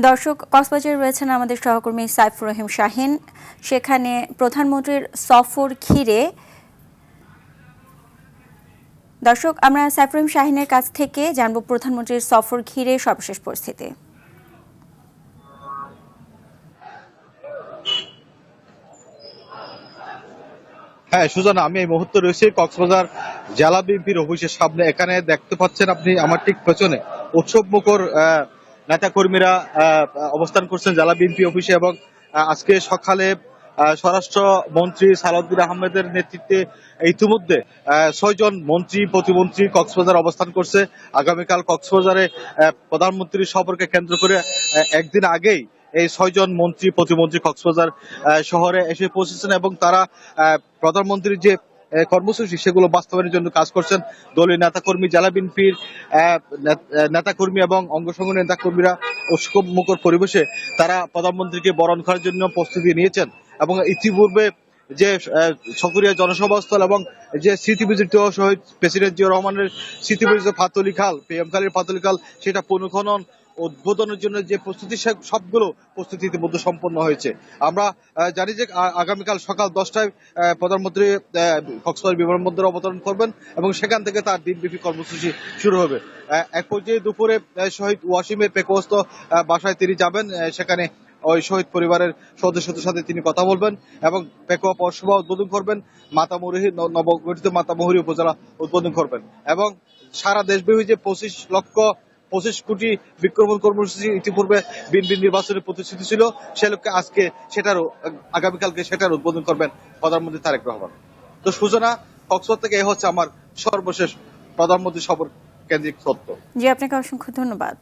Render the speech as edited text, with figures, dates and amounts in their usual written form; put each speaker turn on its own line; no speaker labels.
দর্শক, কক্সবাজারে রয়েছেন আমাদের সহকর্মী সাইফুর রহিম শাহিন। সেখানে প্রধানমন্ত্রীর সফর ঘিরে দর্শক, আমরা সাইফুর রহিম শাহিনের কাছ থেকে জানবো প্রধানমন্ত্রীর সফর ঘিরে সর্বশেষ পরিস্থিতি।
হ্যাঁ সুজানা, আমি এই মুহূর্তে রয়েছি কক্সবাজার জেলা বিএনপির অফিসের সামনে। এখানে দেখতে পাচ্ছেন আপনি আমার ঠিক পেছনে উৎসব মুখর নেতা কর্মীরা অবস্থান করছেন জেলা বিএনপি অফিসে। এবং আজকে সকালে স্বরাষ্ট্র মন্ত্রী সালাউদ্দিন আহমেদের নেতৃত্বে ইতিমধ্যে ৬ জন মন্ত্রী প্রতিমন্ত্রী কক্সবাজার অবস্থান করছে। আগামীকাল কক্সবাজারে প্রধানমন্ত্রীর সফরকে কেন্দ্র করে একদিন আগেই এই ৬ জন মন্ত্রী প্রতিমন্ত্রী কক্সবাজার শহরে এসে পৌঁছেছেন এবং তারা প্রধানমন্ত্রীর যে কর্মসূচি সেগুলো বাস্তবায়নের জন্য কাজ করছেন। দলীয় নেতাকর্মী, জেলা বিএনপির নেতাকর্মী এবং অঙ্গ সংগঠনের নেতাকর্মীরা উৎসব মুখর পরিবেশে তারা প্রধানমন্ত্রীকে বরণ করার জন্য প্রস্তুতি নিয়েছেন। এবং ইতিপূর্বে যে সকরিয়া জনসভাস্থল এবং যে স্মৃতিবিজড়িত শহীদ প্রেসিডেন্ট জিয়া রহমানের স্মৃতিবিজড়িত পাতলি খাল, পিএম খালের পাতলি খাল, সেটা পুনঃখনন উদ্বোধনের জন্য যে প্রস্তুতি সবগুলো প্রস্তুতি ইতিমধ্যে সম্পন্ন হয়েছে। আমরা জানি যে আগামীকাল সকাল 10টায় প্রধানমন্ত্রী কক্সবাজার বিমানবন্দরে অবতরণ করবেন এবং সেখান থেকে তার দিনব্যাপী কর্মসূচি শুরু হবে। এক পর্যায়ে দুপুরে শহীদ ওয়াসিমের পেকোস্ত বাসায় তিনি যাবেন। সেখানে ওই শহীদ পরিবারের সদস্যদের সাথে তিনি কথা বলবেন এবং পেকুয়া পৌরসভা উদ্বোধন করবেন, মাতামুহুরী নবগঠিত মাতামুহুরী উপজেলা উদ্বোধন করবেন। এবং সারা দেশব্যাপী যে 25 কোটি বৃক্ষরোপণ কর্মসূচি ইতিপূর্বে বিএনপি নির্বাচনের প্রতিশ্রুতি ছিল, সে লক্ষ্যে আজকে আগামীকালকে সেটার উদ্বোধন করবেন প্রধানমন্ত্রী তারেক রহমান। তো সূচনা, কক্সবাজার থেকে এ হচ্ছে আমার সর্বশেষ প্রধানমন্ত্রী সফর কেন্দ্রিক তথ্য।
জি, আপনাকে অসংখ্য ধন্যবাদ।